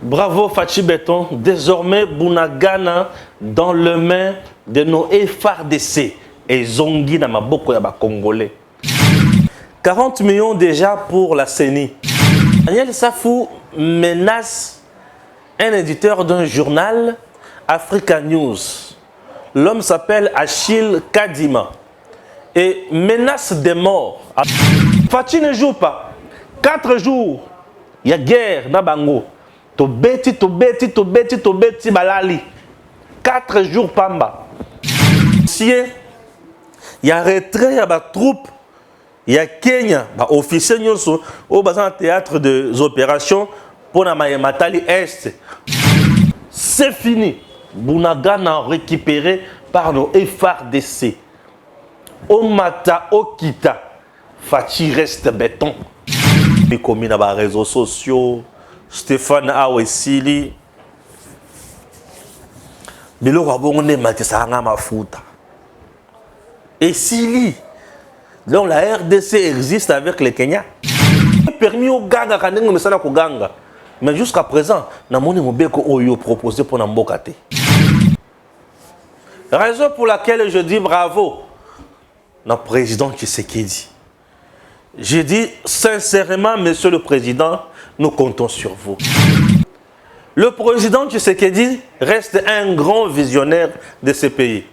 Bravo Fachi Béton, désormais Bunagana dans le main de nos FARDC et Zongi na maboko ya ba Congolais. 40 millions déjà pour la CENI. Daniel Safou menace un éditeur d'un journal, Africa News. L'homme s'appelle Achille Kadima et menace des morts. Fachi ne joue pas. 4 jours, il y a guerre na bango. Tobeti balali. 4 jours pamba. Il y a retrait, il y a troupes, il y a Kenya, officier au théâtre des opérations pour la Matali Est. C'est fini. Bunagana récupéré par nos FARDC. Omata Okita. Fachi reste béton. Les communes à les réseaux sociaux. Stéphane Awesili. Bilo Rabonne Matisanga Mafuta. Et Sili. Donc la RDC existe avec les Kenyans. Permis au Ganga Kanengo Mesala Koganga. Mais jusqu'à présent, Namoni Mobeko Oyo proposé pour Nambokate. Raison pour laquelle je dis bravo notre président Tshisekedi. Je dis sincèrement, monsieur le président, nous comptons sur vous. Le président Tshisekedi reste un grand visionnaire de ce pays.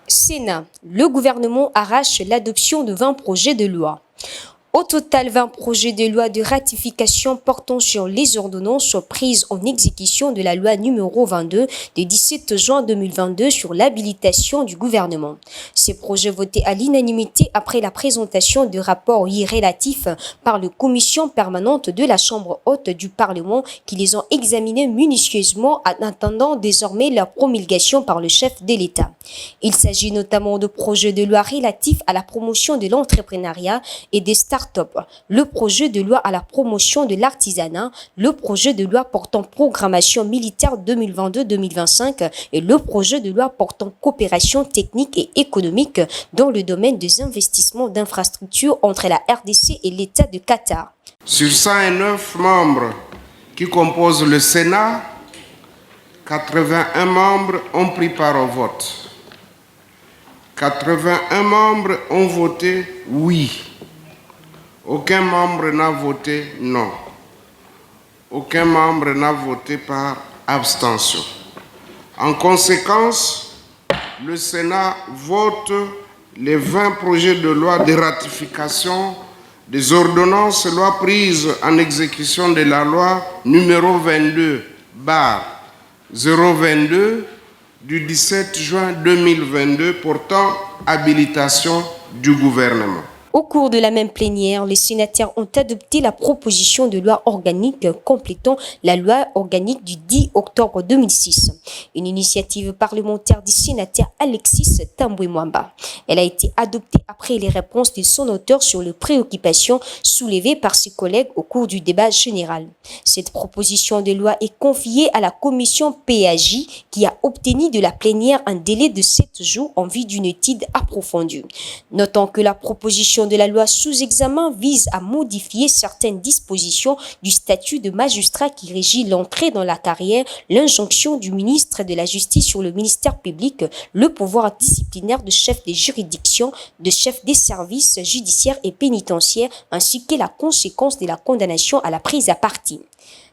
Sénat, le gouvernement arrache l'adoption de 20 projets de loi. Au total, 20 projets de loi de ratification portant sur les ordonnances prises en exécution de la loi numéro 22 du 17 juin 2022 sur l'habilitation du gouvernement. Ces projets votés à l'unanimité après la présentation de rapports relatifs par la commission permanente de la Chambre haute du Parlement qui les ont examinés minutieusement en attendant désormais leur promulgation par le chef de l'État. Il s'agit notamment de projets de loi relatifs à la promotion de l'entrepreneuriat et des start-up, le projet de loi à la promotion de l'artisanat, le projet de loi portant programmation militaire 2022-2025 et le projet de loi portant coopération technique et économique dans le domaine des investissements d'infrastructures entre la RDC et l'État de Qatar. Sur 109 membres qui composent le Sénat, 81 membres ont pris part au vote. 81 membres ont voté oui. Aucun membre n'a voté non. Aucun membre n'a voté par abstention. En conséquence, le Sénat vote les 20 projets de loi de ratification des ordonnances lois prises en exécution de la loi numéro 22/022 du 17 juin 2022 portant habilitation du gouvernement. Au cours de la même plénière, les sénateurs ont adopté la proposition de loi organique complétant la loi organique du 10 octobre 2006, une initiative parlementaire du sénateur Alexis Tambwe-Mwamba. Elle a été adoptée après les réponses de son auteur sur les préoccupations soulevées par ses collègues au cours du débat général. Cette proposition de loi est confiée à la commission PAJ qui a obtenu de la plénière un délai de 7 jours en vue d'une étude approfondie. Notons que la proposition de la loi sous examen vise à modifier certaines dispositions du statut de magistrat qui régit l'entrée dans la carrière, l'injonction du ministre de la Justice sur le ministère public, le pouvoir disciplinaire de chef des juridictions, de chef des services judiciaires et pénitentiaires, ainsi que la conséquence de la condamnation à la prise à partie.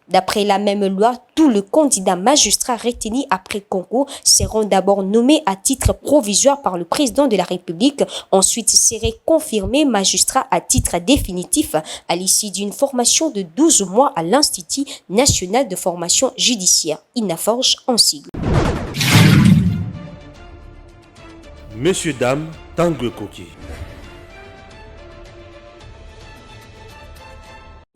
D'après la même loi, tous les candidats magistrats retenus après concours seront d'abord nommés à titre provisoire par le président de la République, ensuite seraient confirmés magistrats à titre définitif à l'issue d'une formation de 12 mois à l'Institut national de formation judiciaire, INAFORGE en sigle. Messieurs, dames, Tanguy Koki.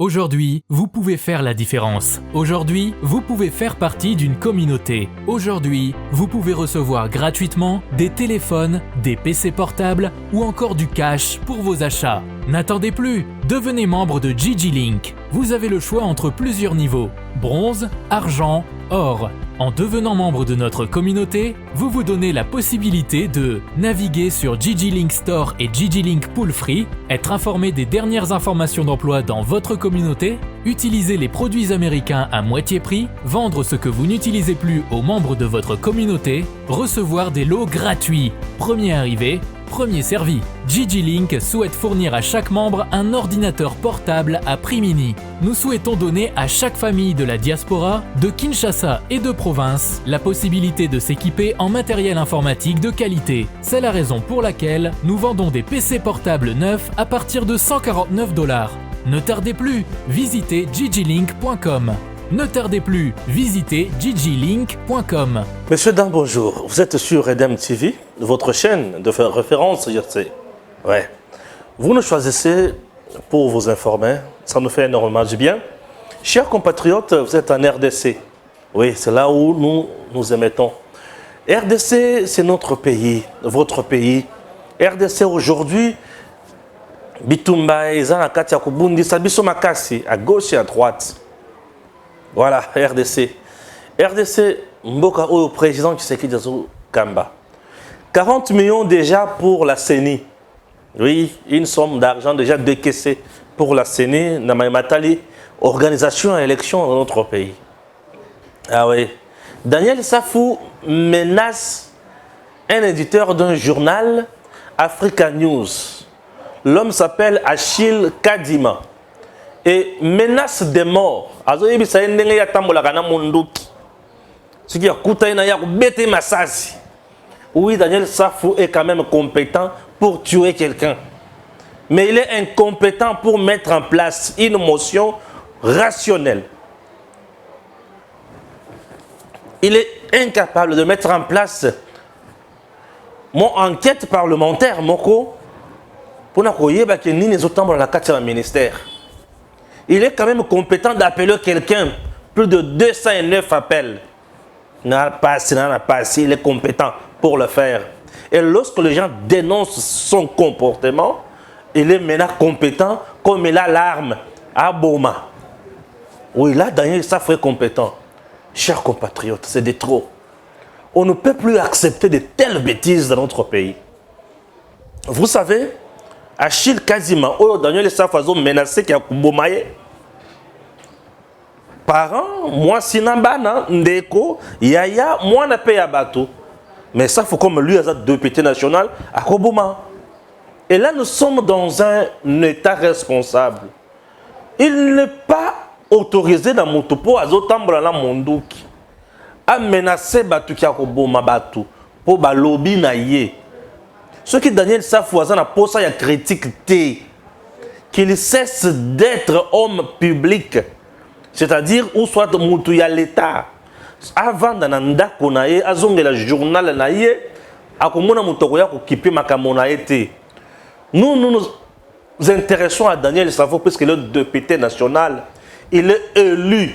Aujourd'hui, vous pouvez faire la différence. Aujourd'hui, vous pouvez faire partie d'une communauté. Aujourd'hui, vous pouvez recevoir gratuitement des téléphones, des PC portables ou encore du cash pour vos achats. N'attendez plus, Devenez membre de Gigi Link. Vous avez le choix entre plusieurs niveaux, bronze, argent, or. En devenant membre de notre communauté, vous vous donnez la possibilité de naviguer sur Gigi Link Store et Gigi Link Pool Free, être informé des dernières informations d'emploi dans votre communauté, utiliser les produits américains à moitié prix, vendre ce que vous n'utilisez plus aux membres de votre communauté, recevoir des lots gratuits. Premier arrivé, premier servi. Gigi Link souhaite fournir à chaque membre un ordinateur portable à prix mini. Nous souhaitons donner à chaque famille de la diaspora, de Kinshasa et de province, la possibilité de s'équiper en matériel informatique de qualité. C'est la raison pour laquelle nous vendons des PC portables neufs à partir de 149 $. Ne tardez plus, visitez gigilink.com. Ne tardez plus, visitez gigilink.com. Messieurs, dames, bonjour. Vous êtes sur Redem TV, votre chaîne de référence, je sais. Ouais. Vous nous choisissez pour vous informer, ça nous fait énormément du bien. Chers compatriotes, vous êtes en RDC. Oui, c'est là où nous émettons. RDC, c'est notre pays, votre pays. RDC aujourd'hui, Bitumba, Izana Katia Kubundi, Sabiso Makasi, à gauche et à droite. Voilà, RDC. RDC, Mboka au président Tshisekedi Kamba. 40 millions déjà pour la CENI. Oui, une somme d'argent déjà décaissée pour la CENI, Namaïmatali, organisation et élection dans notre pays. Ah oui. Daniel Safou menace un éditeur d'un journal, Africa News. L'homme s'appelle Achille Kadima. Et menace de mort. Oui, Daniel Safou est quand même compétent pour tuer quelqu'un. Mais il est incompétent pour mettre en place une motion rationnelle. Il est incapable de mettre en place mon enquête parlementaire, Moko, pour le ministère. Il est quand même compétent d'appeler quelqu'un. Plus de 209 appels. Il est compétent pour le faire. Et lorsque les gens dénoncent son comportement, il est maintenant compétent comme il a l'arme à Boma. Oui, là, Daniel Safou est compétent. Chers compatriotes, c'est de trop. On ne peut plus accepter de telles bêtises dans notre pays. Vous savez, Achille Kazima, Daniel Safou a menacé qu'il y a Kubomaye. Parents, moi, Sinambana, Ndeko, Yaya, moi, n'a pas Yabato. Mais ça, faut comme lui, à député national, à Koboma. Et là, nous sommes dans un état responsable. Il n'est pas autorisé dans mon topo, à Zotambra, la Mondouki, à menacer Batu qui a Koboma Batu, pour Balobi Naye. Ce qui Daniel Safou a posé à critique, qu'il cesse d'être homme public. C'est-à-dire, où soit Moutouya l'État. Avant d'Ananda Konaye, Azonge la journal Naye, Akomona Moutokoya Kipi Makamonaete. Nous nous intéressons à Daniel Safou parce qu'il est député national. Il est élu.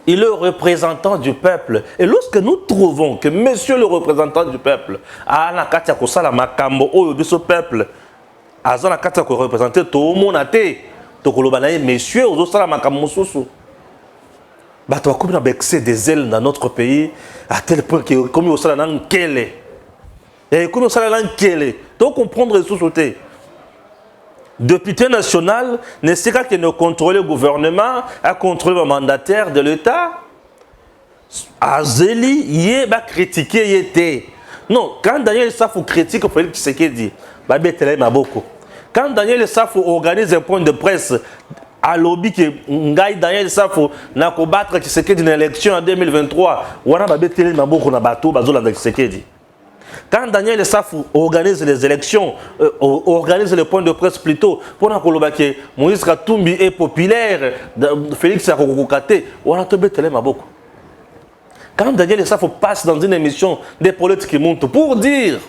Il est représentant du peuple. Et lorsque nous trouvons que monsieur le représentant du peuple, Ana Katia Kosala Makambo, Oyobiso peuple, Azana Katia ko représenter tout le monde a été. Messieurs, aux autres, on a vexé des ailes dans notre pays à tel point que comme il y a un kele. Et comme il y a un kele, donc comprendre les sous-sautés. Député national, n'est-ce pas qu'il ne contrôle le gouvernement, à contrôler le mandataire de l'État. Azeli, il va critiquer, il était. Non, quand Daniel Safou critique Félix Tshisekedi, il y a beaucoup. Quand Daniel Safou organise un point de presse à lobby que Daniel Safou n'a qu'à battre Tshisekedi dans l'élection en 2023, quand Daniel Safou organise les élections, organise le point de presse plutôt, pour que Moïse Katumbi est populaire, Félix Sakokokate, quand Daniel Safou passe dans une émission des politiques qui montent pour dire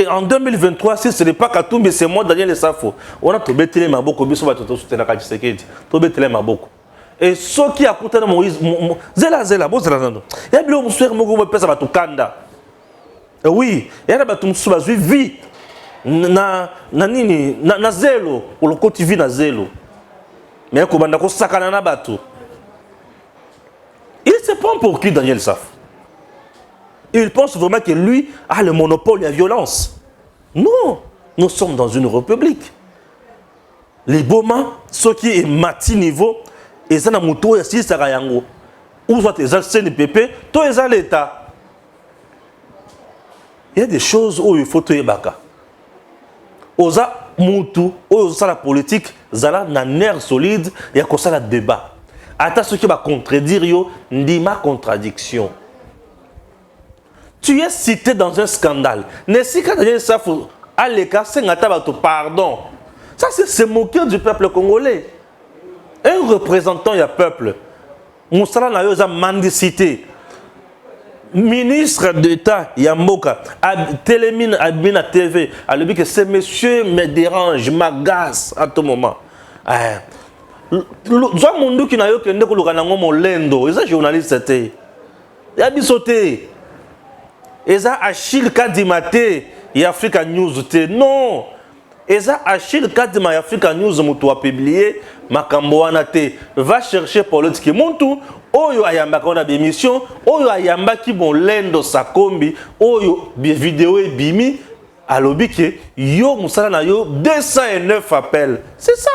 en 2023, si ce n'est pas Katumbi, c'est moi, Daniel Safou. On a tout bêté les maboko, biso va tout soutenir Tshisekedi. Tout bêté les maboko. Et ceux qui a coûté Moïse, zela, bon zela nando. Il y a bien un monsieur qui me pèse à tout kanda. Oui, il y a un monsieur qui vie. na nini na zelo oloko TV na zelo mais ko banda ko sakana na bato. Il se prend pour qui Daniel Safou? Il pense vraiment que lui a le monopole de la violence. Non, nous sommes dans une république. Les Boma, ceux qui est mati niveau, et ça n'a moutou et si ça rayango. Ou soit les CNPP, toi les l'État. Il y a des choses où il faut te baka. Oza moutou, oza la politique, zala na nerf solide, il y a comme ça le débat. Attends ce qui va contredire yo, ndima contradiction. Tu es cité dans un scandale. Nessika Daniel Safou, à l'écart, c'est un pardon. Ça, c'est se moquer du peuple congolais. Un représentant du peuple. Moussala n'a eu mendicité. Ministre d'État, Yamboka, Télémine, Abina TV, a dit que ces messieurs me dérangent, m'agacent à tout moment. Zoa mundu qui n'a eu que ndekulukanango molendo, ils sont journalistes, c'était. Il a sauté. Eza Achille Kadimate et Africa News te non. Eza Achille Kadima et Africa News mutu a publié makambo wana te. Va chercher politique muntu oyo ayamba kona bémission oyo ayamba ki bon lendo sakombi oyo vidéo e bimi alobi ke yo musala na yo 209 appels. C'est ça.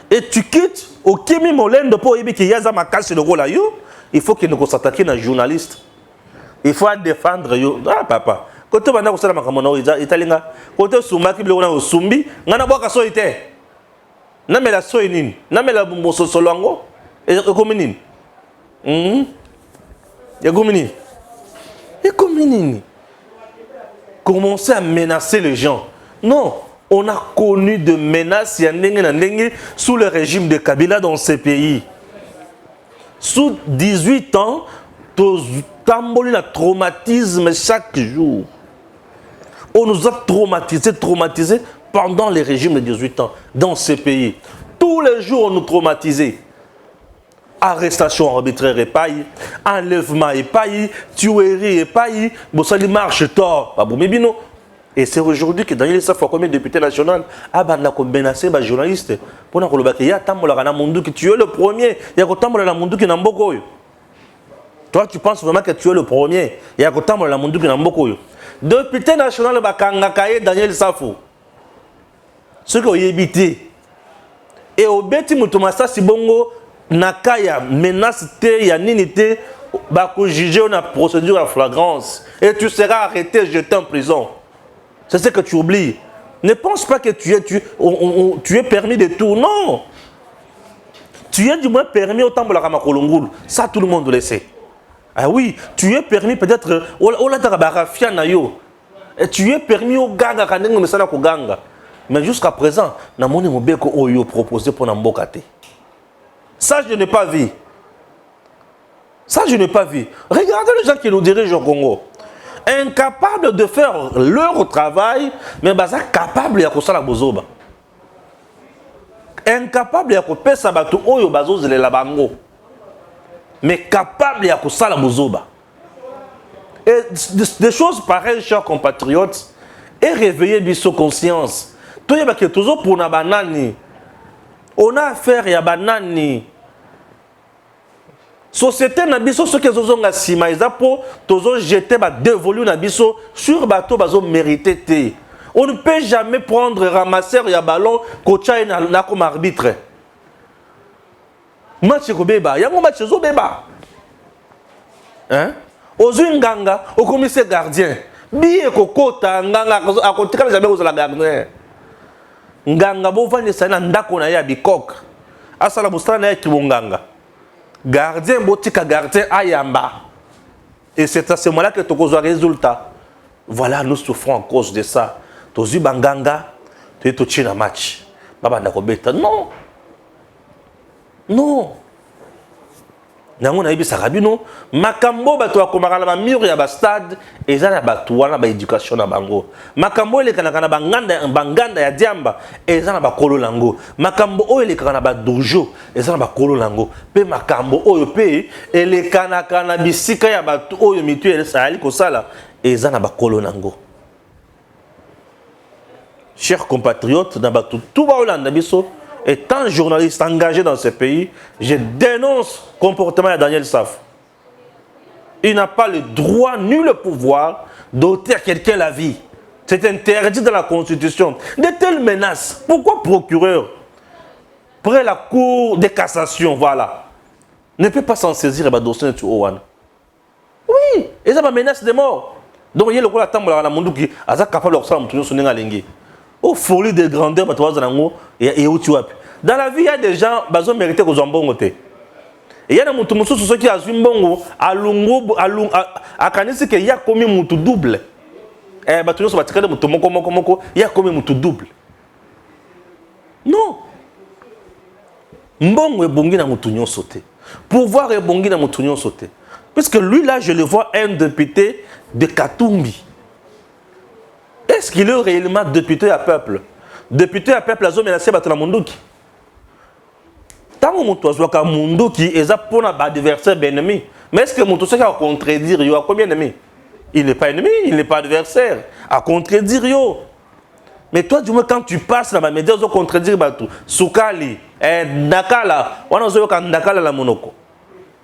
Et tu quittes au Kimi Molendo pour yebi ki yaza makasi le rôle yo, il faut qu'il ne s'attaque à journaliste. Il faut défendre yo. Ah papa. Quand tu vas dans le makamona italinga, quand tu sumba ki bilona sumbi, ngana boka so ite. Na mela so nini? Na mela mboso solongo. Et comme nini? Et comme nini? Et comme nini? Commencer à menacer les gens. Non, on a connu de menaces sous le régime de Kabila dans ces pays. Sous 18 ans, le traumatisme chaque jour. On nous a traumatisés pendant les régimes de 18 ans dans ces pays. Tous les jours, on nous traumatisait. Arrestation arbitraire et paille, enlèvement et paille, tuerie et paille, bossali marche tort. Et c'est aujourd'hui que Daniel Safou, comme député national, a menacé les journalistes. Pour nous dire qu'il y a tu es le premier, il y a un monde qui n'a pas. Toi, tu penses vraiment que tu es le premier. Il y a autant de monde qui n'a pas. Député national, Daniel Safou. Ce qui est évité. Et au Beti Moutoumassa Sibongo, Nakaya, menace, il y a ninité, bako juger une procédure à flagrance. Et tu seras arrêté, jeté en prison. C'est ce que tu oublies. Ne pense pas que tu es permis de tout. Non. Tu es du moins permis au temps de la Ramakolongoul. Ça, tout le monde le sait. Ah oui, tu es permis peut-être tu es permis au ganga ganga. Mais jusqu'à présent, na moni mobeko oyo proposé pour Nambokate. Ça je n'ai pas vu. Ça je n'ai pas vu. Regardez les gens qui nous dirigent au Congo. Incapables de faire leur travail, mais baza capable ya kosala bozoba. Incapable ya kopesa bato oyo bazozelela bango. Mais capable à kusala bozoba. Et des choses pareilles, chers compatriotes, et réveiller biso conscience. Tout y que toujours pour na banani. On a affaire à banani. Société na biso ce que zozonga sima izapo tozo jeter ba dévolu na biso sur bateau bazo mérité te. On ne peut jamais prendre ramasser ya ballon kocha na comme arbitre. Match ko beba, yango match zo beba. Hein? Ozu nganga, au commissaire gardien. Biye ko kota nganga akotika jamais ko la gardien. Nganga bo vande sana ndako na ya bikok. Asala bustana ya kibonganga. Gardien botika gardien ayamba. Et c'est à ce moment-là que tu as résultat. Voilà, nous souffrons à cause de ça. Tozu banganga, tu es touché dans match. Baba ndako beta. Non. Non. Nango na yebisa kabino makambo bato akomaka na mur ya ba stade eza na bato wana ba éducation na bango. Makambo elekana na banganda ya diamba eza na bakolo lango. Makambo oyo elekana na ba dojo eza na bakolo lango. Pe makambo oyo pe elekana na bisika ya bato oyo mitu elesali kosala eza na bakolo lango. chers compatriotes, tout étant journaliste engagé dans ce pays, je dénonce le comportement de Daniel Saf. Il n'a pas le droit ni le pouvoir d'ôter à quelqu'un la vie. C'est interdit dans la Constitution. De telles menaces, pourquoi procureur, près la Cour de cassation, voilà, ne peut pas s'en saisir et va dossier de Owan? Oui, et ça va menace de mort. Donc il y a le rôle à temps dans le monde qui a capable de faire un oh, folie de grandeur, et où tu vas. Dans la vie, il y a des gens qui ont mérité qu'ils ont bon côté. Et il y a des gens qui ont bon à Kanisi qu'il y a commis un double. Et il y a commis un double. Non. Mbongo est bongi na mutunyo sauté. Pouvoir est bongi na mutunyo sauté. Puisque lui là, je le vois un député de Katumbi. Est-ce qu'il est réellement député à peuple? Député à peuple, la zone menacée par la Munduki. Tant que mon toit soit Munduki, et ça pour un adversaire ennemi. Mais est-ce que mon toit soit à contredire, il y a combien d'ennemis? Il n'est pas ennemi, il n'est pas adversaire. À contredire, yo. Mais toi, du moins, quand tu passes là-bas, mais Dieu, contredire, Soukali, Nakala, on a Nakala la monoko.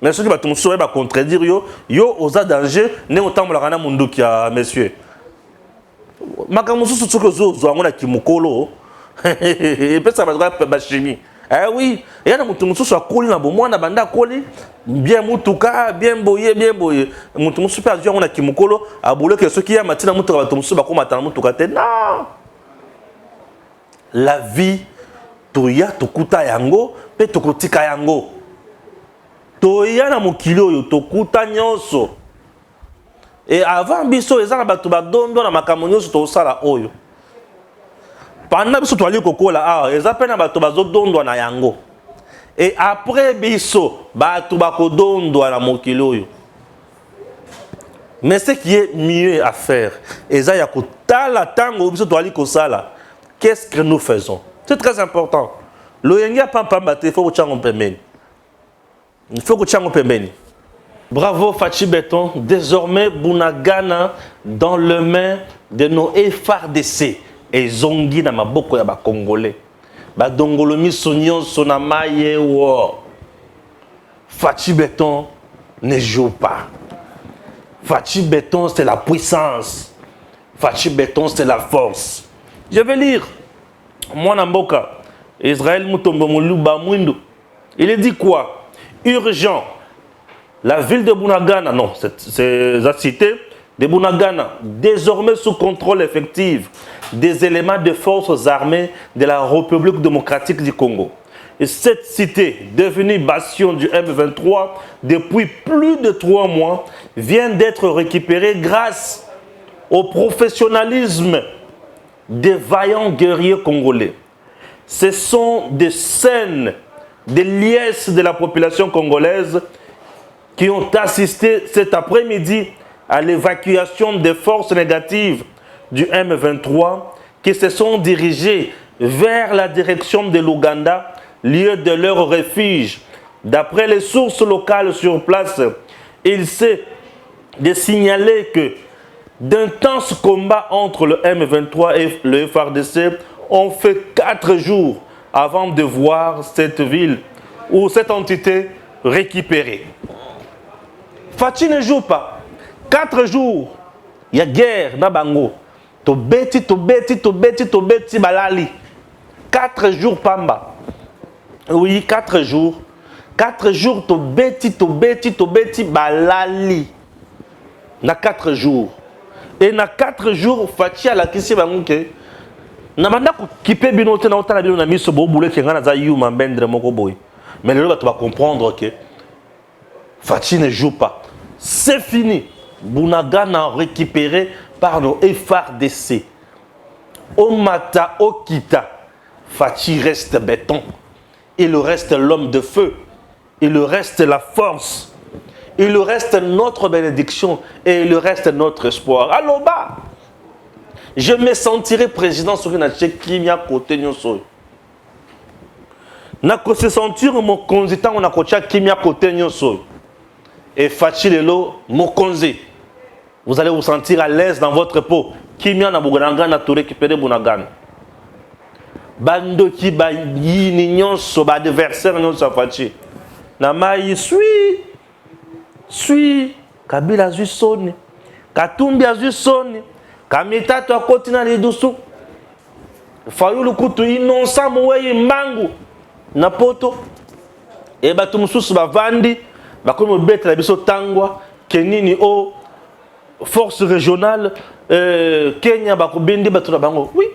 Mais ceux qui vont contredire, yo, aux danger, ne autant la rana Munduki, messieurs. Makamusu Suko Zoana Kimokolo, et peut ça va chimie. Eh oui, et y a un mouton soit collé dans moi, banda collé, bien moutouka, bien boyé. Mouton super dur, on a Kimokolo, à bouler que ceux qui a matin mouton va tomber sur ma combattant moutouka. Non! La vie, toya tokuta yango, pe tokotika yango. Toya na mokilo yo tokuta nyonso. Et avant biso ezanga bato badondo na makambo nyonso tosala oyo. Pendant biso toali kokola ah eza pe na bato bazodondwa na yango. Et après biso bato bakodondwa na mokili oyo. Mais ce qui est mieux à faire, eza ya kotala tango biso toali kosala. Qu'est-ce que nous faisons? C'est très important. Loyenga pamba te faut ko pembeni. Il faut ko pembeni. Bravo Fachi Béton, désormais Bunagana dans le main de nos FARDC et Zongi na maboko ya ba Congolais. Ba dongolomi sonyon sonamaye wo. Fachi Béton ne joue pas. Fachi Béton c'est la puissance. Fachi Béton c'est la force. Je vais lire Mwana Mboka, Israël Mutombo Muluba Mwindo. Il est dit quoi? Urgent. La ville de Bunagana, non, c'est la cité de Bunagana, désormais sous contrôle effectif des éléments de forces armées de la République démocratique du Congo. Et cette cité, devenue bastion du M23 depuis plus de 3 mois, vient d'être récupérée grâce au professionnalisme des vaillants guerriers congolais. Ce sont des scènes, des liesses de la population congolaise qui ont assisté cet après-midi à l'évacuation des forces négatives du M23 qui se sont dirigées vers la direction de l'Ouganda, lieu de leur refuge. D'après les sources locales sur place, il s'est de signaler que d'intenses combats entre le M23 et le FARDC ont fait 4 jours avant de voir cette ville ou cette entité récupérée. Fachi ne joue pas. 4 jours, il y a guerre dans Bango. Tobeti, balali. 4 jours, Pamba. Oui, 4 jours. 4 jours, tobeti, balali. Na 4 jours. Et na 4 jours, Fachi a la kisi Bango ke. Na banda ko kipe binote na otana bino na miso bo boule ke ngana za yuma mbendre moko boy. Mais le tu vas comprendre que Fachi ne joue pas. C'est fini. Bunagana récupéré par nos FARDC. Omata Okita. Fachi reste béton. Il reste l'homme de feu. Il reste la force. Il reste notre bénédiction. Et il reste notre espoir. Allô bas. Je me sentirai président sur une Kimia côté Nyonso. Nako se sentir mon consultant on a coaché Kimia côté Nyonso. Et Fachi Lelo Mokonzi. Vous allez vous sentir à l'aise dans votre peau. Kimia na Bunagana to récupérer Bunagana. bandoki ba yini nyonso ba adversaire nyonso Fachi na mai suis Kabila azwi soni Katumbi azwi soni Kamitatu akoti na lidusu Fayulu kutu innocent muwei mbangu na poto e batu mususu bavandi bakomi mobetela biso tangwa kenini o force régionale Kenya bakobendi batu na bango. Oui,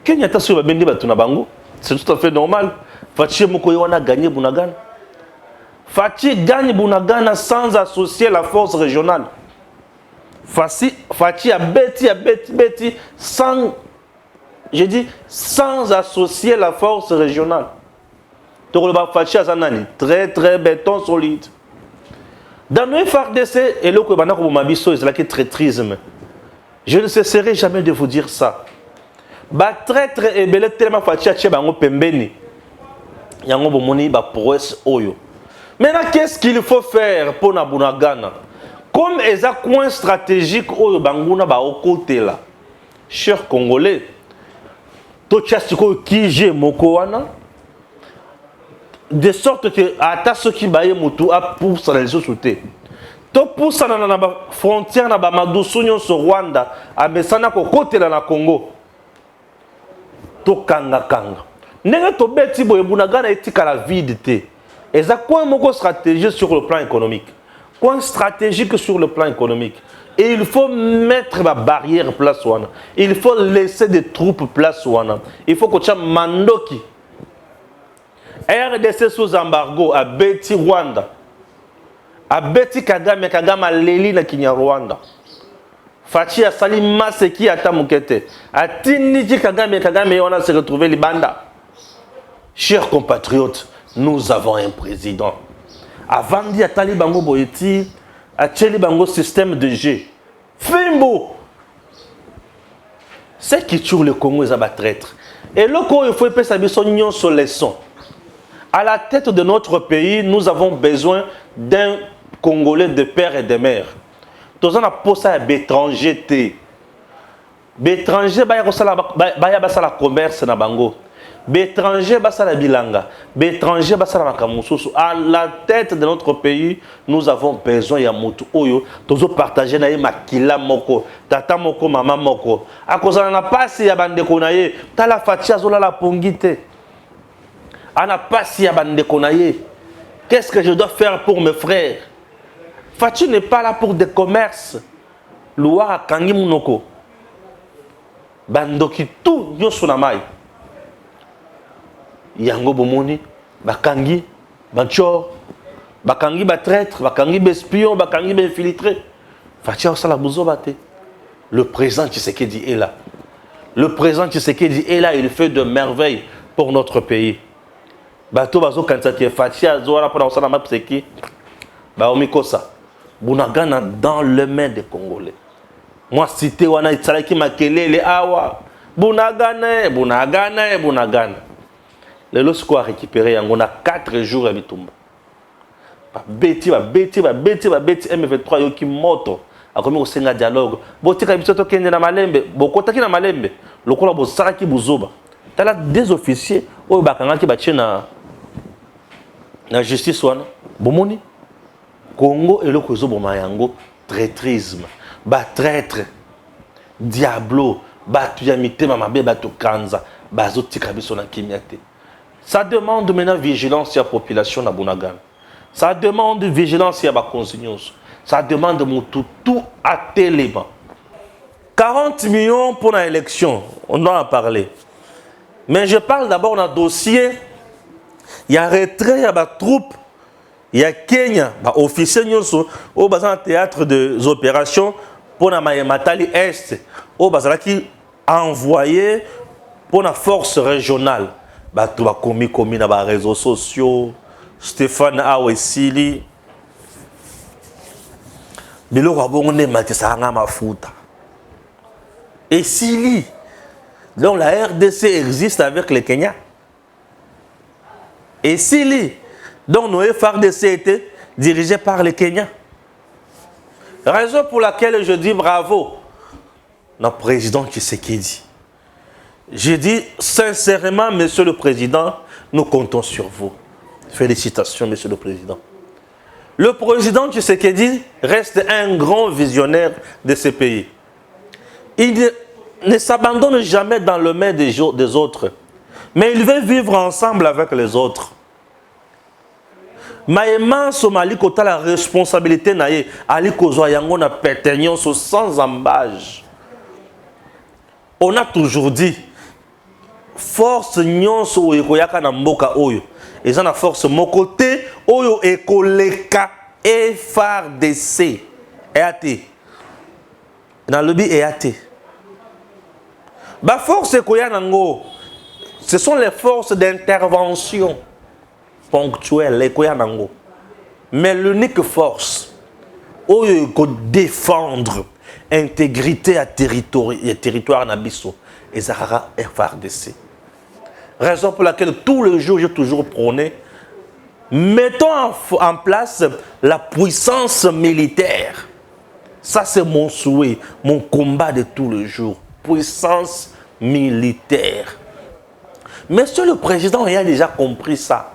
Kenya taso babendi batu na bango, c'est tout à fait normal. Fachi moko wana gagné Bunagana. Fachi gagne Bunagana sans associer la force régionale. Fachi a bêti sans, je dis, sans associer la force régionale. Donc Fachi a zanani très béton solide. Dans nos FARDC, et le Kouébana Koubomabiso, c'est là qui est traîtrisme. Je ne cesserai jamais de vous dire ça. Ba traître et belé tellement Fachi a tché bango pembeni. Yango bomoni ba prouesse oyo. Maintenant, qu'est-ce qu'il faut faire pour Bunagana? Comme ils ont un coin stratégique oyo banguna ba au côté là. Chers Congolais, to tchastiko kije moko wana. De sorte que ata ceux qui baillent mutu a pour ça les sauter. To pour ça na frontière na ba madusu nyonso Rwanda a mesana ko côté là na Congo. To kanga. Ndenge to beti boye Bunagana etika la vidité. Et ça quoi moko stratégique sur le plan économique. Quoi stratégique sur le plan économique. Et il faut mettre la barrière place wana. Il faut laisser des troupes place wana. Il faut que tu mandoki RDC sous embargo à Beti Rwanda. À Beti Kagame Leli na Kinyarwanda. Fachi a sali maseki ata mukete. A Tiniki Kagame on a se retrouvé Libanda. Chers compatriotes, nous avons un président. Avant d'y atali bango boyeti, a tcheli bango système de jeu. Fimbo. C'est qui tue le Congo est à traître. Et le Congo il faut épée sa bisognon sur les sons. À la tête de notre pays, nous avons besoin d'un Congolais de père et de mère. Tous on a posé à l'étranger. L'étranger, il y a la commerce na bango. L'étranger, il y a la bilanga. L'étranger, il y a la makamususu. À la tête de notre pays, nous avons besoin de mutu oyo. Tous on partager na makila moko, tata moko, maman moko. À cause on a passé ya bande konaye, ta la fatia zola la pongite. Ana pasi ya bande konaye. Qu'est-ce que je dois faire pour mes frères? Fachi n'est pas là pour des commerces. Loa a kangi munoko. Bandoki tout nyoso na mai. Yango bomoni, bakangi, banchor, bakangi batraître, bakangi bespion, bakangi infiltré. Fachi a la bouzo bate. Le président Tshisekedi est là. Le président Tshisekedi est là, il fait de merveilles pour notre pays. Bato bazo kansati Fachi azora pour la map c'est qui? Ba omikosa. Bunagana dans les mains des Congolais. Moi cité wana itzalaki makelele awa. Bunagana. Le lorsqu'on a récupéré on a 4 jours à Bitumba. Ba beti M23 yoki moto. Akomi ko senga dialogue. Botika bisoto kende na malembe, bokotaki na malembe. Lokola bo saraki buzoba. Tala des officiers oyo bakangaki batie na justice wana. Bomoni Congo et le Kozo Bomayango, traîtrisme, ba traître, diablo, ba tuyamite mamabe ba tukanza, ba zotika biso na kimiate. Ça demande maintenant vigilance à la population na Bunagana. Ça demande vigilance à la consignance. Ça demande tout à téléma. 40 millions pour l'élection, on doit en parler. Mais je parle d'abord d'un dossier, il y a retrait, il y a troupes. Il y a Kenya, officier au théâtre des opérations pour la Matali Est, au qui a envoyé pour la force régionale. Tout va commis dans les réseaux sociaux, Stéphane Awesili. Bilo Wabonne Matisanga Mafuta. Et Sili, donc la RDC existe avec le Kenya. Et Sili. Donc, nos FARDC étaient dirigés par les Kenyans. Raison pour laquelle je dis bravo, notre président Tshisekedi. J'ai dit sincèrement, Monsieur le Président, nous comptons sur vous. Félicitations, Monsieur le Président. Le président Tshisekedi reste un grand visionnaire de ce pays. Il ne s'abandonne jamais dans le main des autres, mais il veut vivre ensemble avec les autres. Maïman Somali Kota la responsabilité naïe, Ali Kozwa Yango na pétenion sans embâche. On a toujours dit, force nyonso ekoyaka na mboka oyo. Et ça na force mon côté, oyo ekoleka FARDC. EAT. Dans le but EAT. Ba force ekoya nango. Ce sont les forces d'intervention ponctuelles ekoya nango. Mais l'unique force oyo eko défendre intégrité à territoire na biso ezara FARDC. Raison pour laquelle tous les jours j'ai toujours prôné, mettons en place la puissance militaire. Ça c'est mon souhait, mon combat de tous les jours. Puissance militaire. Monsieur le Président, il a déjà compris ça.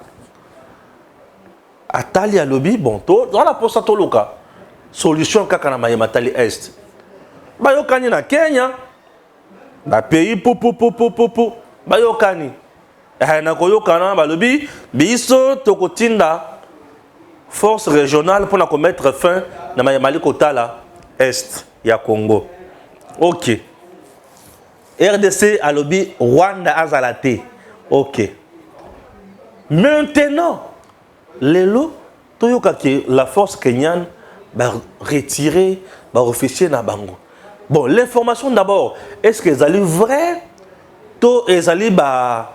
Atali à lobby, bon, on a posé ça loka. Solution kakana Matali Est. Bayokani na Kenya, na pays pou. Bayokani. Na koyokana balobi biso tokotinda force régionale pour na mettre fin na Mayamali Kotala Est ya Congo. OK. RDC a lobby Rwanda azalate. OK. Maintenant, lelo toyoka que la force kenyane va retirer, va officier na bango. Bon, l'information d'abord, est-ce que c'est vrai to ezali ba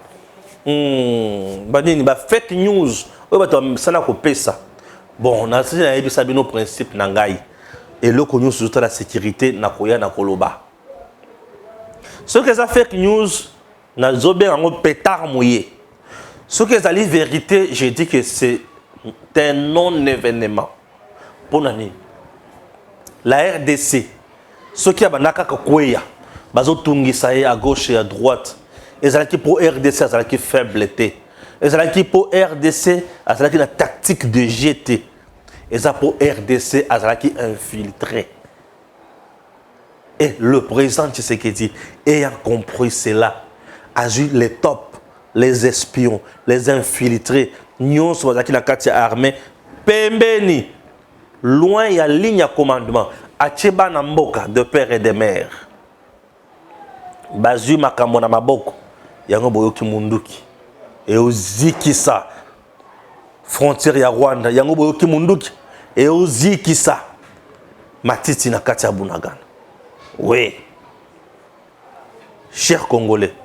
fake news ça na ko pesa. Bon, on a dit nos principes nangai et le connu sur la sécurité na koya na koloba. Ce que ça fake news na zobe en pétard mouillé. Ce que ezali vérité, j'ai dit que c'est un non-événement. Pour nani la RDC, ce qui a banaka koya bazo tungisa à gauche et à droite. Ezalaki pour RDC, ezalaki faibleté. Ezalaki pour RDC, ezalaki la tactique de GT. Ezalaki pour RDC, ezalaki infiltré. Et le président Tshisekedi, ayant compris cela, a vu les tops, les espions, les infiltrés, Nyon Swazaki la Katia armée, Pembeni, loin il y a ligne à commandement, à Tcheba Namboka, de père et de mère. Bazu Makamona Maboko. Yango boyoki munduki et ozikisa frontière ya Rwanda yango boyoki munduki et ozikisa matiti na kati ya Bunagana. Oui, chers Congolais,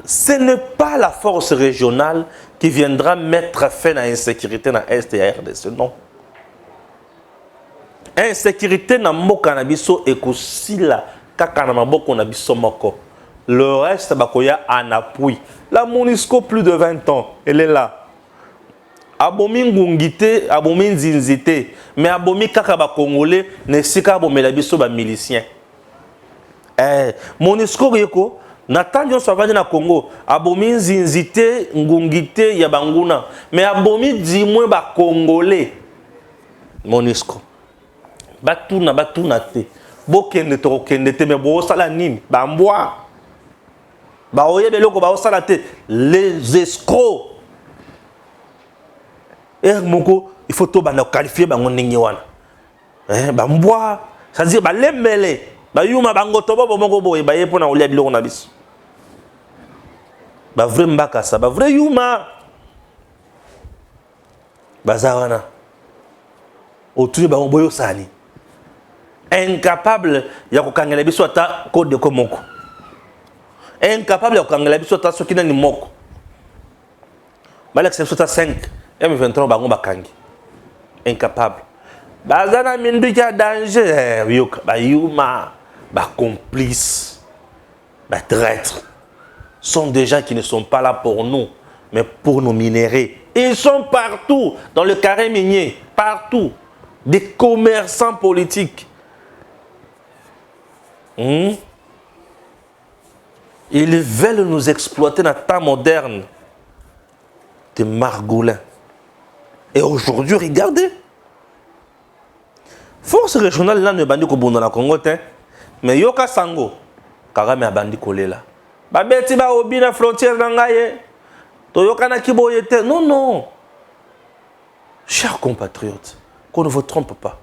ce n'est pas la force régionale qui viendra mettre fin à l'insécurité dans l'Est et à RDC, non. Insécurité na mboka na biso ekosila kaka na maboko na biso moko. Le reste, bakoya en appui. La MONUSCO, plus de 20 ans, elle est là. Abomi ngungite, abomi nzinzite, mais abomi kaka ba Congolais, ne sika abomi la biso ba milicien. MONUSCO yeko, natanjo savani na Congo, abomi nzinzite, ngungite ya banguna, mais abomi dimwe ba Congolais. MONUSCO. Batuna te. Bokende to kende te, mais bo sala nini, bambwa. Les escrocs. Il faut tout qualifier c'est-à-dire les yuma bango tobo bomoko boye baye pona olia biloko na biso. Ba vrai mbaka sa, ba vrai yuma. Bazawana. Otuni ba boyo sani. Incapable ya kokangela biso ata code de komoko. Incapable de kangela biso ta sokina ni moko. Malak c'est 5 M23 bango bakangi. Incapable. Bazana mindu ya danger yoka ba yuma ba complices ba traîtres sont des gens qui ne sont pas là pour nous mais pour nous minerais. Ils sont partout dans le carré minier, partout des commerçants politiques. Ils veulent nous exploiter dans le temps moderne. Des margolins. Et aujourd'hui, regardez. Force régionale là ne bandi ko bondo na Congo te. Mais yoka sango. Kagame a bandi kolé là. Ba beti ba obi na frontière na ngaye. To yoka na kiboye te. Non, non. Chers compatriotes, qu'on ne vous trompe pas.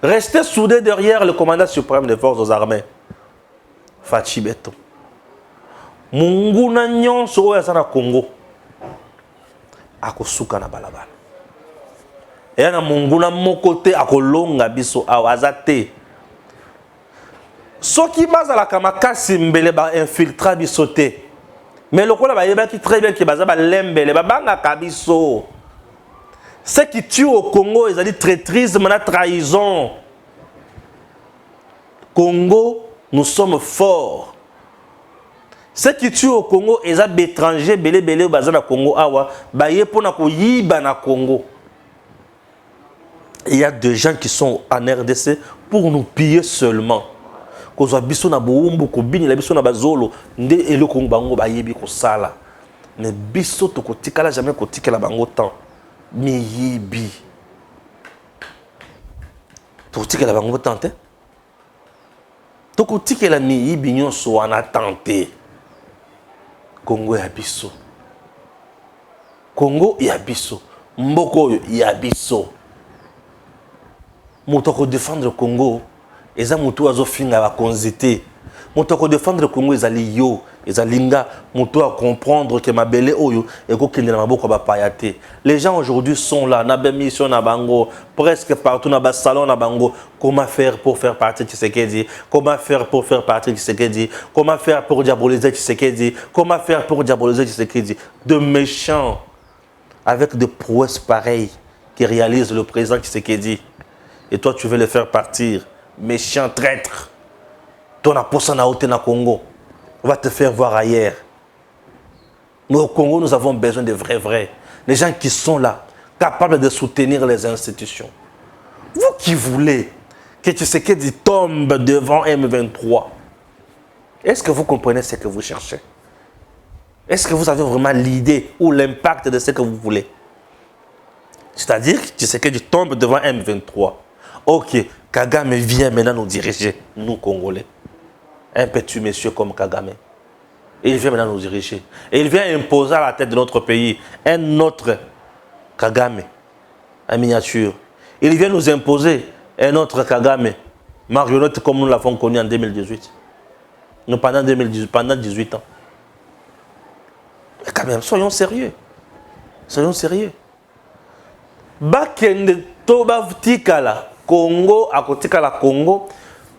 Restez soudés derrière le commandant suprême des forces aux armées. Fachi Beto. Munguna nyonso oyo aza na Congo. Akosuka na balabala. Et na munguna moko te akolonga biso awa aza te. Soki bazalaka makasi mbele ba infiltra biso te. Mais lokola bayebaki très bien que baza ba lembele babangaka biso. Ce qui tue au Congo, ils ont dit traîtrise, maintenant trahison. Congo, nous sommes forts. Ce qui tue au Congo, ils ont des étrangers, belé belé, bazan na Congo, awa, baye pona ko yiba na Congo. Il y a des gens qui sont en RDC pour nous piller seulement. Ko zo biso na boumbu ko bini la biso na bazolo, nde elo Congo bango bayebi ko sala. Mais biso to ko tikala jamais ko tikala bango temps. Miyibi. Tokotike la bango tante. Tokotike la miyibi nyonso wana tante. Congo ya biso. Congo ya biso. Mboko ya biso. Moto ko défendre Congo, eza moto azo finga ba konzité. Moto ko défendre Congo ezali yo. Ezalinga, moto à comprendre que ma belle oyo et que na maboko ba payate. Les gens aujourd'hui sont là, na ba mission na bango, presque partout na ba salon na bango. Comment faire pour faire partie de Tshisekedi? Comment faire pour faire partie de Tshisekedi? Comment faire pour diaboliser Tshisekedi? Comment faire pour diaboliser Tshisekedi? De méchants avec des prouesses pareilles qui réalisent le président Tshisekedi. Et toi tu veux le faire partir, méchant traître. Ton aposa na ote na Congo. On va te faire voir ailleurs. Nous, au Congo, nous avons besoin de vrais. Les gens qui sont là, capables de soutenir les institutions. Vous qui voulez que Tshisekedi tombe devant M23, est-ce que vous comprenez ce que vous cherchez? Est-ce que vous avez vraiment l'idée ou l'impact de ce que vous voulez? C'est-à-dire que Tshisekedi tombe devant M23. Ok, Kagame vient maintenant nous diriger, nous Congolais. Un petit monsieur comme Kagame. Et il vient maintenant nous diriger. Et il vient imposer à la tête de notre pays un autre Kagame, en miniature. Il vient nous imposer un autre Kagame, marionnette comme nous l'avons connu en 2018. Nous pendant 18 ans. Mais quand même, soyons sérieux. Soyons sérieux. Bakende Toba Tikala, Congo, à côté de la Congo.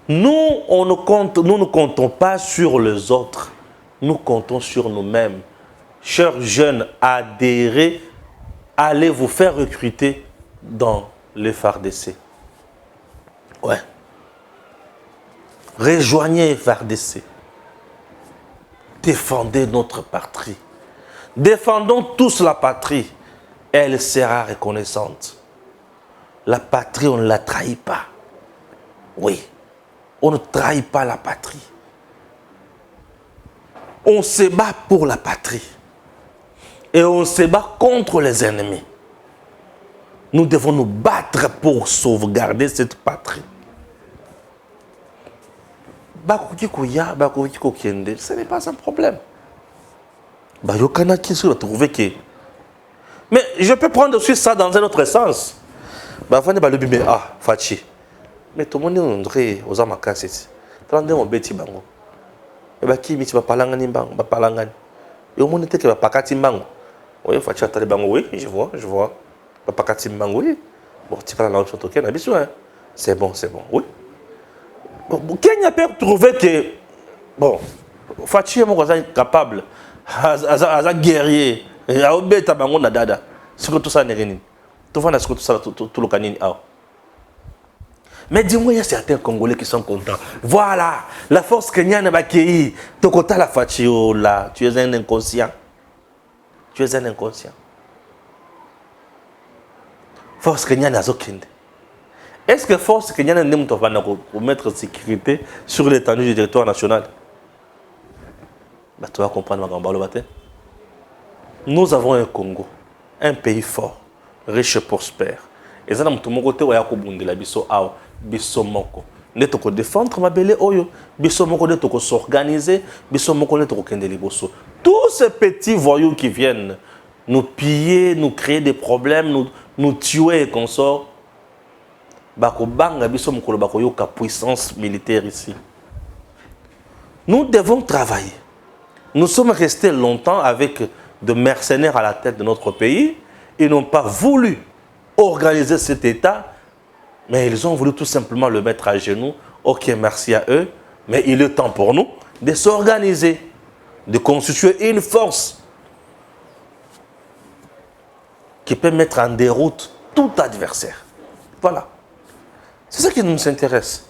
Nous ne comptons pas sur les autres. Nous comptons sur nous-mêmes. Chers jeunes, adhérez, allez vous faire recruter dans les FARDC. Ouais. Rejoignez FARDC. Défendez notre patrie. Défendons tous la patrie. Elle sera reconnaissante. La patrie, on ne la trahit pas. Oui. On ne trahit pas la patrie. On se bat pour la patrie. Et on se bat contre les ennemis. Nous devons nous battre pour sauvegarder cette patrie. Ce n'est pas un problème. Mais je peux prendre aussi ça dans un autre sens. Fachi. Mais tout le monde est aux amakasses. Tandis on bêtit bango. Et bah qui miti va palangani bango, va palangani. Et au monde était que va pakati bango. Oui, Fachi attendez bango, oui, je vois. Va pakati bango, oui. Bon, tu vas la langue sur token, a besoin. C'est bon, oui. Bon, Kenya peut trouver que bon, Fachi est capable, à guerrier, à obéir bango na dada. C'est que tout ça n'est rien. Tout va tout ça tout le canine. Mais dis-moi, il y a certains Congolais qui sont contents. Voilà, la force kenyane va accueillir. Tokota la Fachio là, tu es un inconscient. Force kenyane a zokinde. Est-ce que force kenyane n'est pas pour mettre sécurité sur l'étendue du territoire national? bah, tu vas comprendre ma. Nous avons un Congo, un pays fort, riche et prospère. Et ça, nous avons côté où il y a un biso awa, biso moko. Nous devons défendre ma belle oyo, biso moko nous devons s'organiser, biso moko nous devons kende liboso. Tous ces petits voyous qui viennent nous piller, nous créer des problèmes, nous tuer et consorts, bako banga biso moko bako yoka puissance militaire ici. Nous devons travailler. Nous sommes restés longtemps avec de mercenaires à la tête de notre pays. Ils n'ont pas voulu organiser cet État, mais ils ont voulu tout simplement le mettre à genoux. Ok, merci à eux, mais il est temps pour nous de s'organiser, de constituer une force qui peut mettre en déroute tout adversaire. Voilà. C'est ça qui nous intéresse.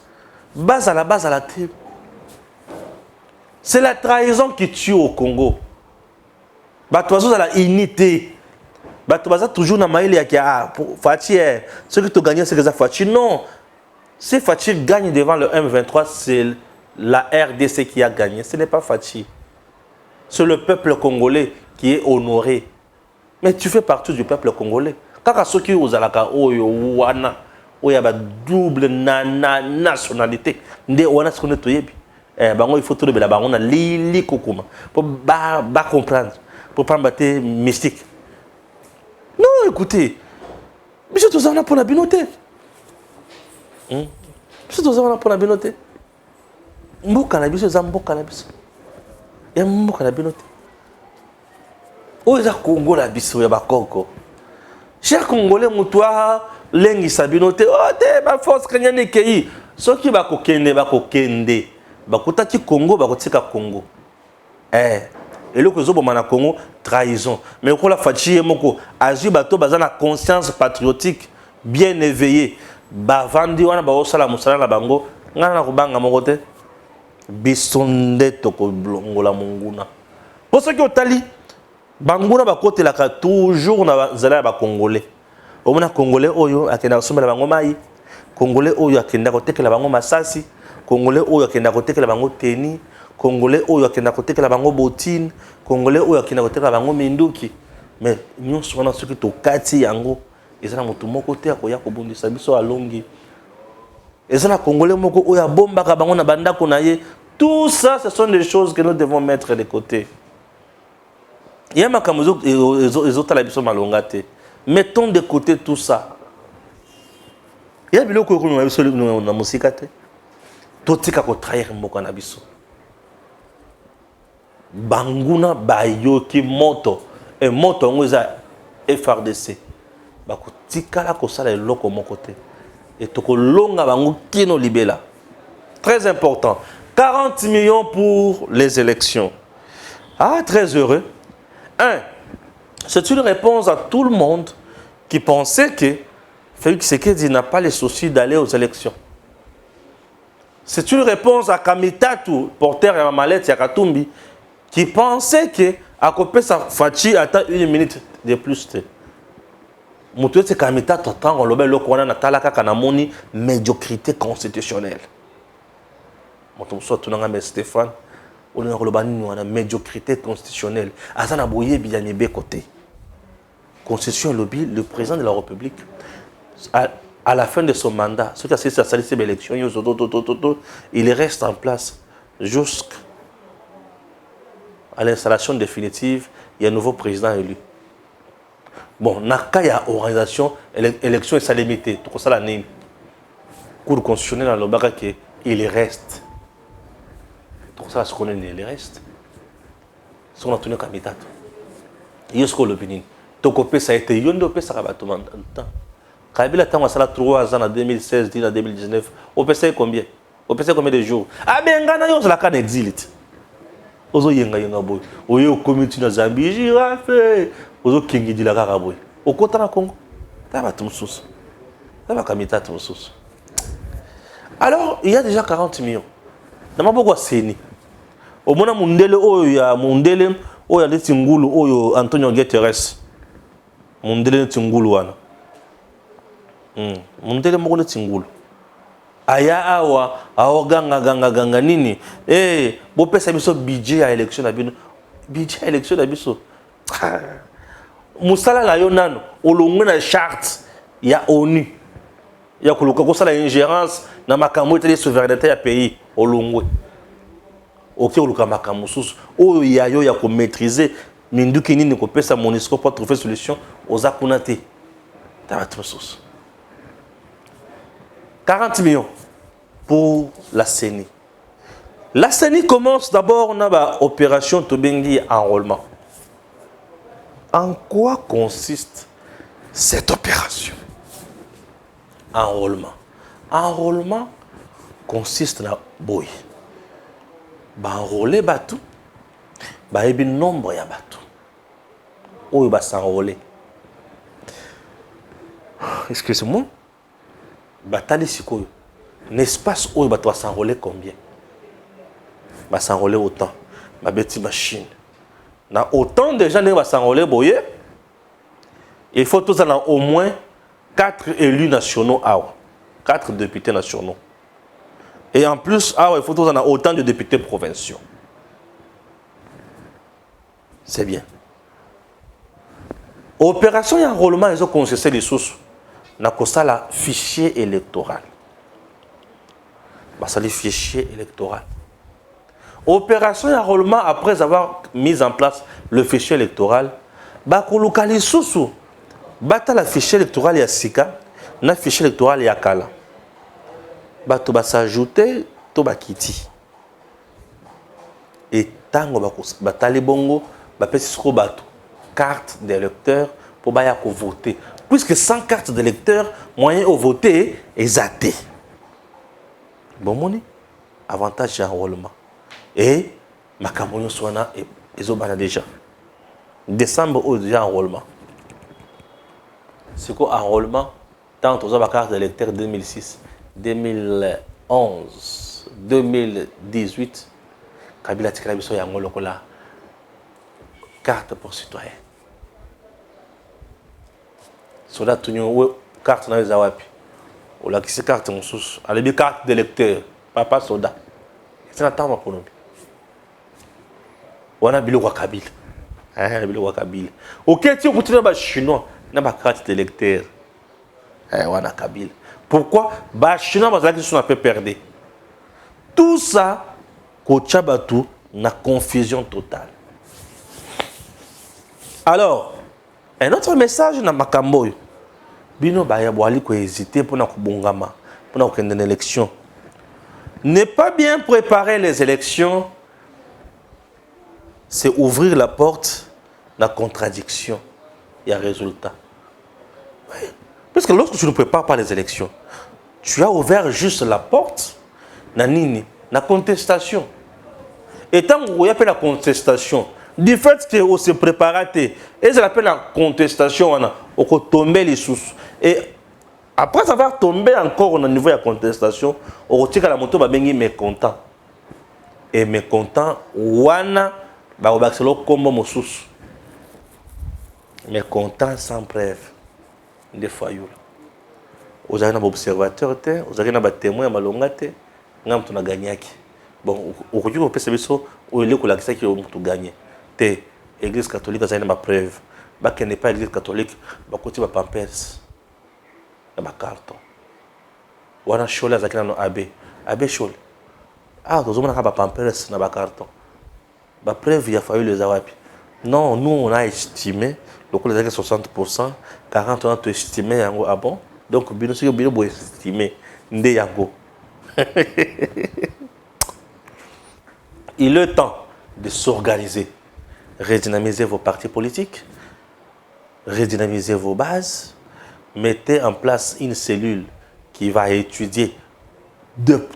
Base à la tribu. C'est la trahison qui tue au Congo. Batoiseau à la unité. Batoiseau toujours dans maïli qui a Fatih. Ceux qui ont gagné c'est que ça Fatih. Non. Si Fatih gagne devant le M23, c'est la RDC qui a gagné. Ce n'est pas Fatih. C'est le peuple congolais qui est honoré. Mais tu fais partie du peuple congolais. Quand ceux qui ont alaka oyo wana oya ba double nationalité. Ndé wana ce qu'on est toyebi. Il faut tout le monde a lili kokuma pour comprendre, pour pas battre mystique. Non, écoutez, monsieur tous on a pour la binoté. Monsieur tous on a pour la binoté. Mboka na biso za mboka na biso. Ya mboka na binoté. Oza Congo la biso ya bakoko. Cher Congolais mutoa lengi sa binoté. Oh te ba force kenyane kei. Soki ba kokende. Bakotaki Congo, bakotika Congo. Et le Kozobo mana Congo, trahison. Mais quand la Fatih moko, agi bato bazana conscience patriotique bien éveillée. Bavandi wana ba osala musala la bango, ngana ko banga mokote. Bisonde toko blongola munguna. Pour ceux qui ont tali, banguna bakote la toujours na zala ba congolais. Omona congolais oyo akenda somela bango mai. Congolais oyo akenda kotekela bango masasi. Congolais oyo akenda kotekela bango teni, Congolais oyo akenda kotekela bango botine, Congolais oyo akenda kotekela bango minduki. Mais nous sommes ceux qui tokati yango, ezana mutu moko te akoya kobundisa biso alongi. Ezana Congolais moko oyo bombaka bango na bandako na ye. Tout ça, ce sont des choses que nous devons mettre de côté. Il y a makamuzo ezota la biso malonga te. Mettons de côté tout ça. Il y a biloko ko na biso na musika te. Totika ko trahir mboka na biso. Banguna bayoki moto et moto ngoza FRDC. Bako tikala ko sala eloko moko te. Et toko longa bango kino libela. Très important. 40 millions pour les élections. Ah, très heureux. C'est une réponse à tout le monde qui pensait que Félix Tshisekedi n'a pas les soucis d'aller aux élections. C'est une réponse à Kamitatu, porteur et Mamalette Yakatumbi, qui pensait que à côté sa Fatih attend une minute de plus. Moutou c'est Kamitatu tant on l'obé le Kwana Natalaka Kanamoni médiocrité constitutionnelle. Moutou soit tout n'anga Stéphane, on a relobani une médiocrité constitutionnelle. Azana Boye Biyanebe côté. Constitution lobby, le président de la République. À la fin de son mandat, ceux qui assistent à cette élection, il reste en place jusqu'à l'installation définitive. Il y a un nouveau président élu. Bon, il y a organisation, élection et sa limité. Tout ça, la Cour constitutionnelle dans le bac, il reste. Tout ça, ce qu'on est, il reste. Ce qu'on a tenu comme état. Il y a ce qu'on a l'opinion. Tout ça a été yondo, ça va tout le temps. Kabila a ça 3 ans en 2016, en 2019. Au PC combien? Au PC combien de jours? Ah ben ngana yo la kan exil. Ozo yenga boy. Oyo community na Zambie, girafe. Ozo kingi di la kaka boy. Au kota na Congo. Ça va tout sous. Ça va kamita tout sous. Alors, il y a déjà 40 millions. Na maboko seni. Au mona mundele oyo ya mundele oyo ya Tingulu oyo Antonio Guterres. Mundele Tingulu wana. Mundele moko Tingulu. aya awa aoganga nini bopesa biso budget ya élection na bino budget ya élection na biso musala na yo nano olongwe na charte ya ONU ya koluka kosala ingérence na makambo etali souveraineté ya pays olongwe oki oluka makambo mosusu oyo ya yo ya komaîtriser minduki nini kopesa MONUSCO pour trouver solution oza kuna te ta bato mosusu 40 millions pour la CENI. La CENI commence d'abord dans l'opération Tobengi enrôlement. En quoi consiste cette opération? Enrôlement. Enrôlement consiste dans boy. Enrôler bateau. Il y a nombre de bateaux. Où il va s'enrôler. Excusez-moi. Bataille sikoyo. L'espace où il va s'enrôler combien? Il va s'enrôler autant. Ma petite machine. Dans autant de gens qui vont s'enrôler, il faut tous avoir au moins 4 élus nationaux. 4 députés nationaux. Et en plus, il faut tous avoir autant de députés provinciaux. C'est bien. Opération d'enrôlement, ils ont consisté les sources. Dans le fichier électoral. C'est le fichier électoral. Opération d'enrôlement, après avoir mis en place le fichier électoral, le fichier électoral ya Sika, le fichier électoral ya Kala. Tu vas s'ajouter, tu vas quitter. Et tant que tu bongo, tu vas carte d'électeur pour voter. Puisque sans carte d'électeur, moyen de voter est zaté. Bon moni, avantage d'enrôlement. Et ma campagne soit et déjà. Décembre ou déjà enrôlement. C'est quoi enrôlement? Tant que la carte d'électeur 2006, 2011, 2018, Kabila Tikalabiso Yangolo la carte pour citoyen. Soda tunyo carte na zawapi. On a qui carte mon sous. Allez bien carte d'électeur. Papa soda. C'est la temps pour nous. On a bilo kwa Kabila. Bilo kwa Kabila. OK, tu continue ba chinois na ba carte d'électeur. On a Kabila. Pourquoi ba chinois ba qui sont un peu perdus. Tout ça kocha batu na confusion totale. Alors, un autre message dans makambo. Bino baya boali ko hésiter pour na kubongama, pour na okende une élection. Ne pas bien préparer les élections, c'est ouvrir la porte la contradiction. Il y a résultat. Oui. Parce que lorsque tu ne prépares pas les élections, tu as ouvert juste la porte na nini, na contestation. Et tant qu'il y a la contestation, du fait qu'on se prépare, et ça appelle la contestation, on peut tomber les sous. Et après avoir tombé encore au niveau de la contestation, on retire la moto, on va mécontent. Et mécontent, on va comme mon sous. Mécontent sans preuve. Des fois, vous avez un observateur, vous avez un témoin, vous avez gagné. Bon, aujourd'hui, on peut savoir où il est qui ont gagné. L'église catholique a une preuve. Ce n'est pas l'église catholique, il y a des pampers, il y a des cartons. Il y a des choses qui sont abbé. Abbé Chol. Ah, vous avez des pampers, il y a des cartons. La preuve, il a fallu les avoir. Non, nous, on a estimé, le coût est 60%, 40% on a estimé, ah bon? Donc, si vous avez estimé, il est temps de s'organiser. Redynamiser vos partis politiques, redynamiser vos bases, mettez en place une cellule qui va étudier de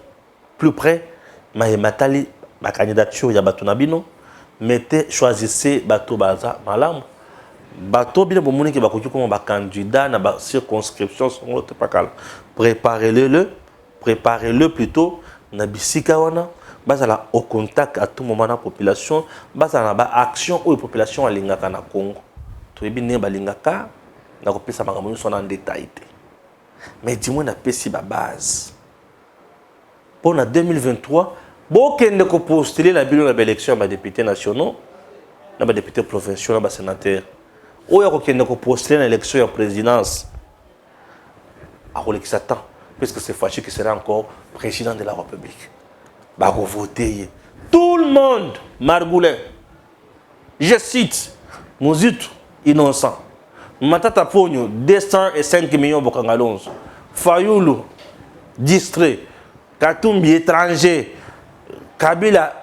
plus près ma candidature ya bato nabino, mettez choisissez bato baza malam bato bino bomoni ki bakoki comme ba candidat na ba circonscription son autre pakala, préparez-le plutôt na bisika wana. Bazala au contact à tout moment de la population, bazala ba action où la population a lingaka na Congo. Tu es bien ba lingaka, na kopesa makambo so na détail. Mais dis-moi na pesi ba base. pour 2023, bon qu'on ne postuler la bilan de l'élection des députés nationaux, des députés provinciaux, des sénateurs. Ou qu'on ne postuler l'élection en présidence. Alors, puisque c'est Fachi qui sera encore président de la République. Bah, voter. Tout le monde, Margoulin, je cite, Mouzit, innocent. Matata Pogno, 205 millions de Bokangalons. Fayoulou, distrait. Katumbi, étranger. Kabila,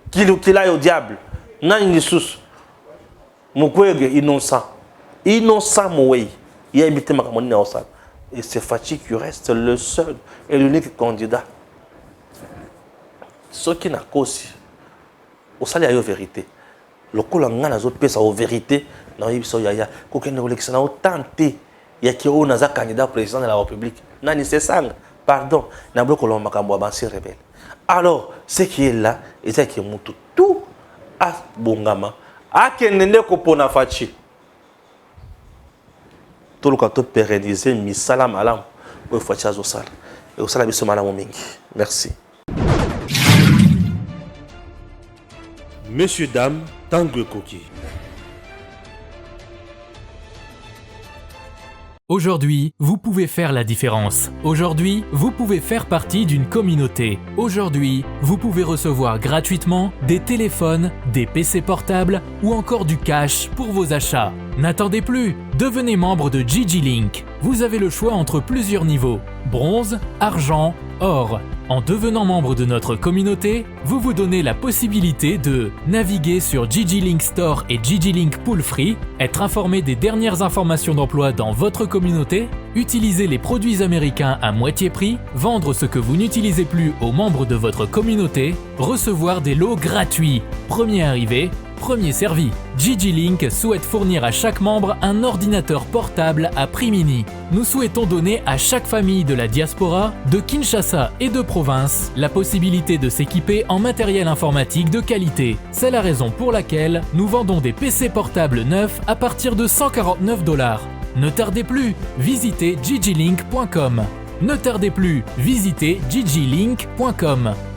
Kilukila au diable. Nani Sous. Mukwege, innocent. Innocent, Moué. Il a habité Makamoni au Sal. Et c'est Fachi qui reste le seul et l'unique candidat. Ce qui n'a qu'aussi, au salaire il y a vérité. Le colonel a autres pièces aux vérité. Dans les il y a aucune élection tenté. Il y a qui est un candidat président de la République. Nani c'est ça. Pardon. N'a pas colon makambo avancé rebelle. Alors ce qui est là, et c'est qui est tout à Bongama. À Kenende Kopona Fachi. Tout le monde pérennisé, mis salam alam pour faire chose au sal. Et au salam bisou malam mingi. Merci. Messieurs, dames, Tanguy Koki. Aujourd'hui, vous pouvez faire la différence. Aujourd'hui, vous pouvez faire partie d'une communauté. Aujourd'hui, vous pouvez recevoir gratuitement des téléphones, des PC portables ou encore du cash pour vos achats. N'attendez plus, devenez membre de Gigi Link. Vous avez le choix entre plusieurs niveaux, bronze, argent, or. En devenant membre de notre communauté, vous vous donnez la possibilité de naviguer sur Gigi Link Store et Gigi Link Pool Free, être informé des dernières informations d'emploi dans votre communauté, utiliser les produits américains à moitié prix, vendre ce que vous n'utilisez plus aux membres de votre communauté, recevoir des lots gratuits. Premier arrivé, premier servi. Gigi Link souhaite fournir à chaque membre un ordinateur portable à prix mini. Nous souhaitons donner à chaque famille de la diaspora, de Kinshasa et de province, la possibilité de s'équiper en matériel informatique de qualité. C'est la raison pour laquelle nous vendons des PC portables neufs à partir de $149. Ne tardez plus, visitez gigilink.com. Ne tardez plus, visitez gigilink.com.